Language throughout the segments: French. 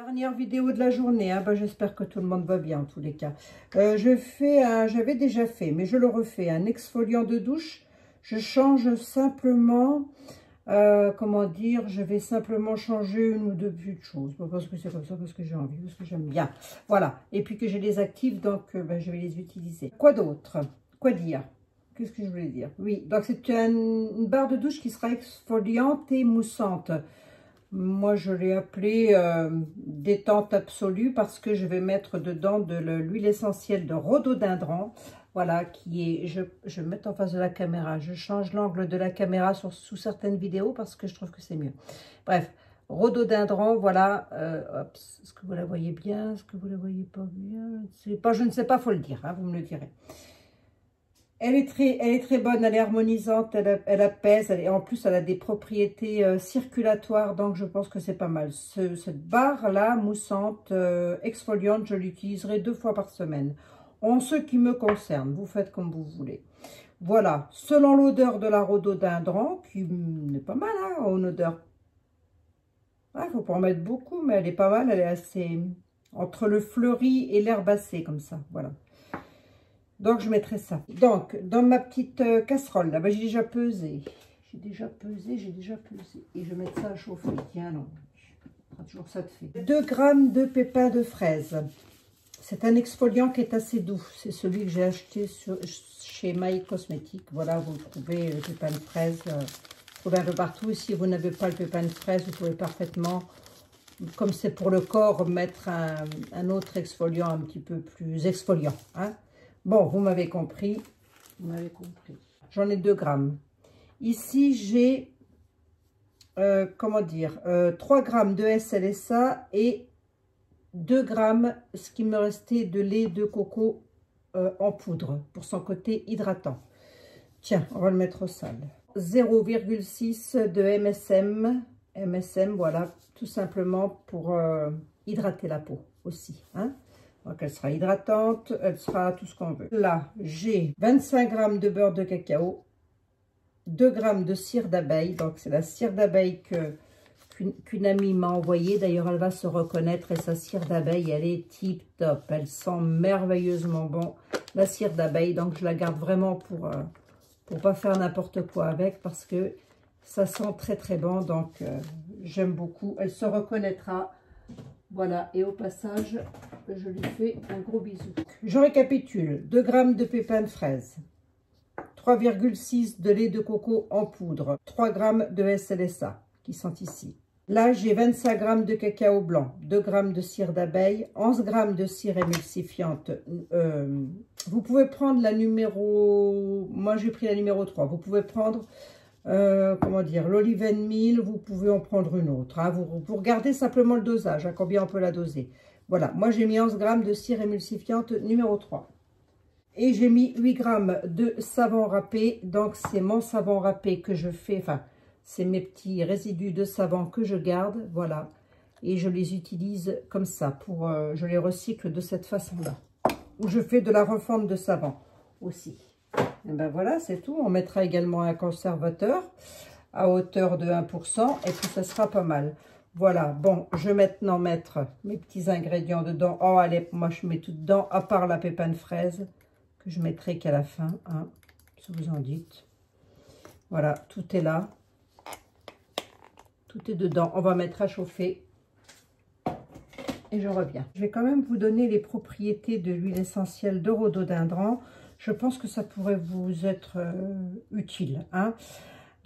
Dernière vidéo de la journée, hein. J'espère que tout le monde va bien en tous les cas. J'avais déjà fait, mais je le refais, un exfoliant de douche. Je change simplement, comment dire, je vais simplement changer une ou deux petites choses. Pas parce que c'est comme ça, parce que j'ai envie, parce que j'aime bien. Voilà, et puis que je les active, donc je vais les utiliser. Quoi d'autre? Quoi dire? Qu'est-ce que je voulais dire? Oui, donc c'est une barre de douche qui sera exfoliante et moussante. Moi, je l'ai appelé détente absolue parce que je vais mettre dedans de l'huile essentielle de rhododendron. Voilà, qui est, je vais me mettre en face de la caméra. Je change l'angle de la caméra sous certaines vidéos parce que je trouve que c'est mieux. Bref, rhododendron, voilà. Est-ce que vous la voyez bien? Est-ce que vous la voyez pas bien? Je ne sais pas, faut le dire, hein, vous me le direz. Elle est très bonne, elle est harmonisante, elle apaise, en plus elle a des propriétés circulatoires, donc je pense que c'est pas mal. Cette barre-là, moussante, exfoliante, je l'utiliserai 2 fois par semaine. En ce qui me concerne, vous faites comme vous voulez. Voilà, selon l'odeur de la rhododendron, qui est pas mal, hein, en odeur. Il ne faut pas en mettre beaucoup, mais elle est pas mal, elle est assez entre le fleuri et l'herbacée, comme ça, voilà. Donc, je mettrai ça. Donc, dans ma petite casserole, là, j'ai déjà pesé. J'ai déjà pesé. Et je vais mettre ça à chauffer. Tiens, non. Toujours ça de fait. 2 grammes de pépins de fraise. C'est un exfoliant qui est assez doux. C'est celui que j'ai acheté chez My Cosmetics. Voilà, vous trouvez le pépin de fraise. Vous trouvez un peu partout. Si vous n'avez pas le pépin de fraise, vous pouvez parfaitement, comme c'est pour le corps, mettre un autre exfoliant un petit peu plus exfoliant, hein. Bon, vous m'avez compris. J'en ai 2 grammes. Ici, j'ai, comment dire, 3 grammes de SLSA et 2 grammes, ce qui me restait de lait de coco en poudre pour son côté hydratant. Tiens, on va le mettre au sale. 0,6 de MSM. MSM, voilà, tout simplement pour hydrater la peau aussi, hein. Donc, elle sera hydratante, elle sera tout ce qu'on veut. Là, j'ai 25 grammes de beurre de cacao, 2 grammes de cire d'abeille. Donc, c'est la cire d'abeille qu'une amie m'a envoyée. D'ailleurs, elle va se reconnaître. Et sa cire d'abeille, elle est tip top. Elle sent merveilleusement bon, la cire d'abeille. Donc, je la garde vraiment pour pas faire n'importe quoi avec. Parce que ça sent très, très bon. Donc, j'aime beaucoup. Elle se reconnaîtra. Voilà, et au passage, je lui fais un gros bisou. Je récapitule. 2 grammes de pépins de fraise, 3,6 de lait de coco en poudre, 3 grammes de SLSA qui sont ici. Là, j'ai 25 grammes de cacao blanc, 2 grammes de cire d'abeille, 11 grammes de cire émulsifiante. Vous pouvez prendre la numéro... Moi, j'ai pris la numéro 3. Vous pouvez prendre... comment dire, l'olive meal, vous pouvez en prendre une autre, hein. Vous regardez simplement le dosage, à combien on peut la doser. Voilà, moi j'ai mis 11 grammes de cire émulsifiante numéro 3 et j'ai mis 8 grammes de savon râpé. Donc c'est mon savon râpé que je fais, enfin c'est mes petits résidus de savon que je garde, voilà, et je les utilise comme ça pour je les recycle de cette façon là, ou je fais de la refonte de savon aussi. Et ben voilà, c'est tout. On mettra également un conservateur à hauteur de 1% et puis ça sera pas mal. Voilà, bon, je vais maintenant mettre mes petits ingrédients dedans. Oh, allez, moi je mets tout dedans, à part la pépin de fraise, que je mettrai qu'à la fin, hein, si vous en dites. Voilà, tout est là. Tout est dedans. On va mettre à chauffer. Et je reviens. Je vais quand même vous donner les propriétés de l'huile essentielle de rhododendron. Je pense que ça pourrait vous être utile, hein.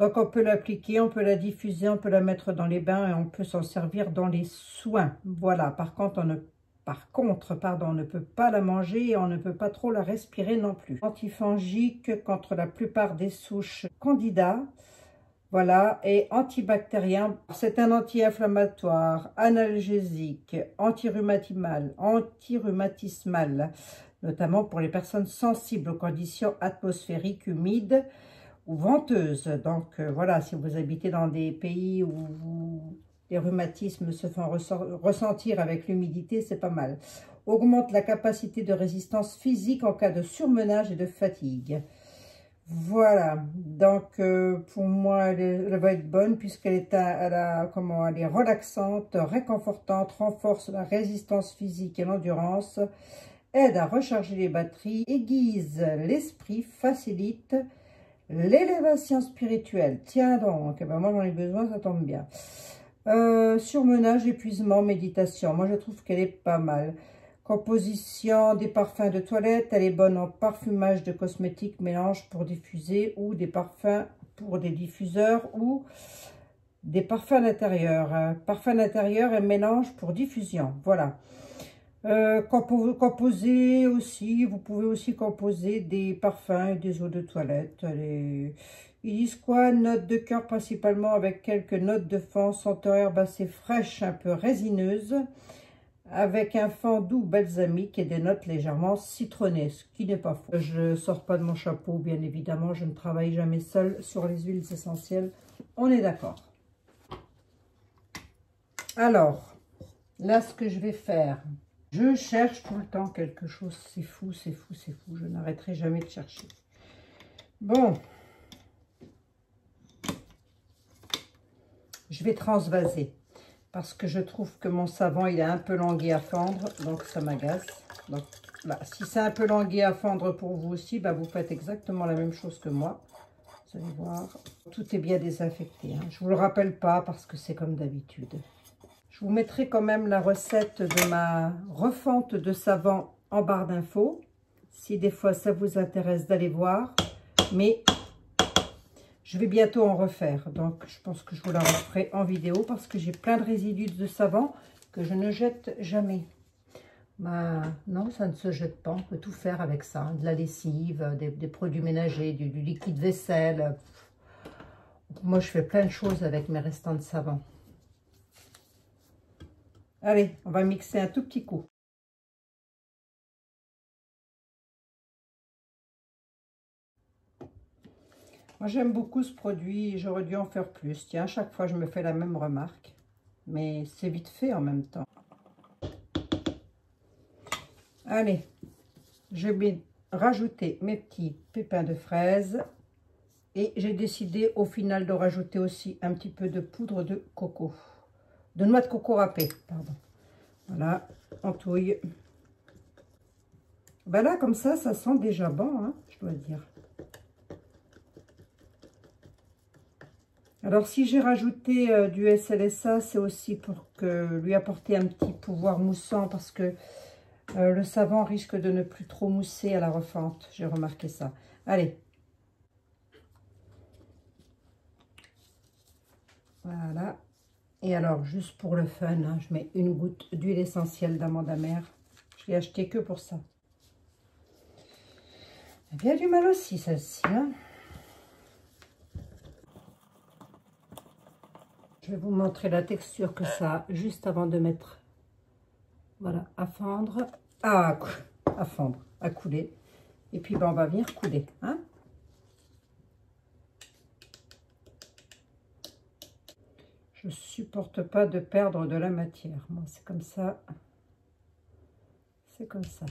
Donc, on peut l'appliquer, on peut la diffuser, on peut la mettre dans les bains et on peut s'en servir dans les soins. Voilà, par contre, on ne peut pas la manger et on ne peut pas trop la respirer non plus. Antifongique contre la plupart des souches candida. Voilà, et antibactérien. C'est un anti-inflammatoire, analgésique, antirhumatismal, notamment pour les personnes sensibles aux conditions atmosphériques humides ou venteuses. Donc voilà, si vous habitez dans des pays où les rhumatismes se font ressentir avec l'humidité, c'est pas mal. Augmente la capacité de résistance physique en cas de surmenage et de fatigue. Voilà, donc pour moi, elle va être bonne puisqu'elle est, elle est relaxante, réconfortante, renforce la résistance physique et l'endurance, aide à recharger les batteries, aiguise l'esprit, facilite l'élévation spirituelle. Tiens donc, eh ben moi j'en ai besoin, ça tombe bien. Surmenage, épuisement, méditation. Moi je trouve qu'elle est pas mal. Composition des parfums de toilette, elle est bonne en parfumage de cosmétiques, mélange pour diffuser ou des parfums pour des diffuseurs ou des parfums d'intérieur. Parfums d'intérieur et mélange pour diffusion. Voilà. Composer aussi, vous pouvez aussi composer des parfums et des eaux de toilette. Ils disent quoi? Notes de cœur principalement avec quelques notes de fond, senteur herbacée fraîche, un peu résineuse, avec un fond doux balsamique et des notes légèrement citronnées, ce qui n'est pas faux. Je ne sors pas de mon chapeau, bien évidemment, je ne travaille jamais seule sur les huiles essentielles, on est d'accord. Alors, là ce que je vais faire, je cherche tout le temps quelque chose, c'est fou, c'est fou, c'est fou, je n'arrêterai jamais de chercher. Bon, je vais transvaser. Parce que je trouve que mon savon, il est un peu langué à fendre, donc ça m'agace. Donc, là, si c'est un peu langué à fendre pour vous aussi, bah, vous faites exactement la même chose que moi. Vous allez voir, tout est bien désinfecté. Hein. Je ne vous le rappelle pas parce que c'est comme d'habitude. Je vous mettrai quand même la recette de ma refonte de savon en barre d'infos. Si des fois ça vous intéresse d'aller voir. Mais je vais bientôt en refaire, donc je pense que je vous la referai en vidéo parce que j'ai plein de résidus de savon que je ne jette jamais. Bah, non, ça ne se jette pas, on peut tout faire avec ça. Hein. De la lessive, des produits ménagers, du liquide vaisselle. Moi, je fais plein de choses avec mes restants de savon. Allez, on va mixer un tout petit coup. Moi, j'aime beaucoup ce produit, j'aurais dû en faire plus. Tiens, à chaque fois, je me fais la même remarque. Mais c'est vite fait en même temps. Allez, je vais rajouter mes petits pépins de fraises. Et j'ai décidé au final de rajouter aussi un petit peu de poudre de coco. De noix de coco râpée, pardon. Voilà, on touille. Ben là, comme ça sent déjà bon, hein, je dois dire. Alors, si j'ai rajouté du SLSA, c'est aussi pour lui apporter un petit pouvoir moussant parce que le savon risque de ne plus trop mousser à la refonte. J'ai remarqué ça. Allez. Voilà. Et alors, juste pour le fun, hein, je mets une goutte d'huile essentielle d'amande amère. Je l'ai acheté que pour ça. Elle a bien du mal aussi, celle-ci. Hein. Je vais vous montrer la texture que ça a juste avant de mettre, voilà, à fendre. Ah, à fondre, à couler. Et puis, ben, on va venir couler. Hein. Je supporte pas de perdre de la matière. Moi, c'est comme ça. C'est comme ça.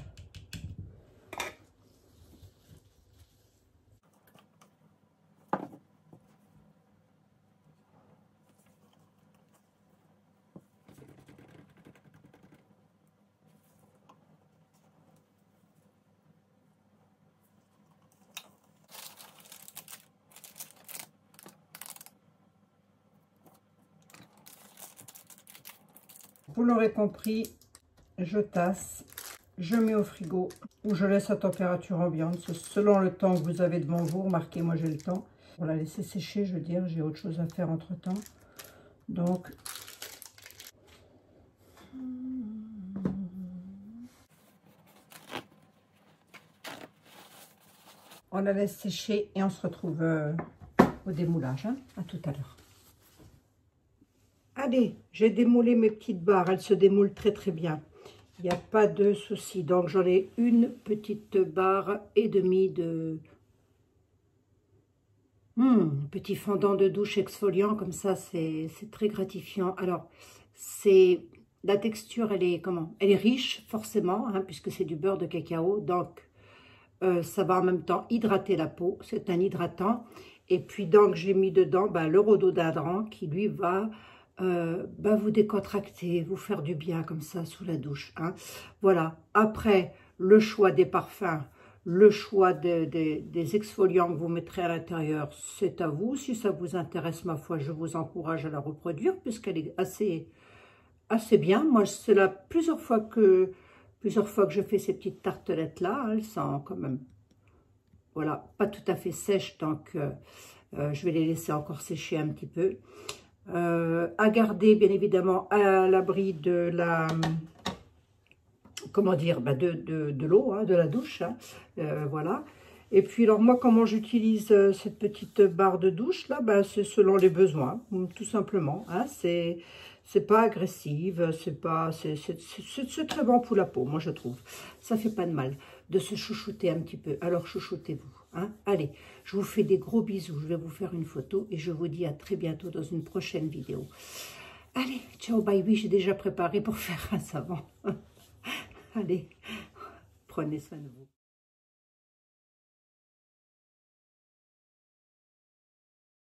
Vous l'aurez compris, je tasse, je mets au frigo ou je laisse à température ambiante. Selon le temps que vous avez devant vous, remarquez, moi j'ai le temps. Pour la laisser sécher, je veux dire, j'ai autre chose à faire entre temps. Donc, on la laisse sécher et on se retrouve au démoulage. Hein. À tout à l'heure. Allez, j'ai démoulé mes petites barres. Elles se démoulent très très bien. Il n'y a pas de souci. Donc, j'en ai une petite barre et demie de petit fondant de douche exfoliant. Comme ça, c'est très gratifiant. Alors, la texture, elle est comment? Elle est riche, forcément, hein, puisque c'est du beurre de cacao. Donc, ça va en même temps hydrater la peau, c'est un hydratant. Et puis donc j'ai mis dedans le rhododendron qui lui va vous décontracter, vous faire du bien comme ça sous la douche. Hein. Voilà, après le choix des parfums, le choix des exfoliants que vous mettrez à l'intérieur, c'est à vous. Si ça vous intéresse, ma foi, je vous encourage à la reproduire puisqu'elle est assez bien. Moi, c'est là plusieurs fois que je fais ces petites tartelettes-là. Elles sont quand même, voilà, pas tout à fait sèches, donc je vais les laisser encore sécher un petit peu. À garder, bien évidemment, à l'abri de la... comment dire, de l'eau, hein, de la douche, hein, voilà. Et puis, alors moi, comment j'utilise cette petite barre de douche, là, c'est selon les besoins, tout simplement, hein, c'est pas agressive, c'est très bon pour la peau, moi, je trouve. Ça fait pas de mal de se chouchouter un petit peu, alors chouchoutez-vous, hein. Allez, je vous fais des gros bisous, je vais vous faire une photo et je vous dis à très bientôt dans une prochaine vidéo. Allez, ciao, bye, oui, j'ai déjà préparé pour faire un savon. Allez, prenez soin de vous.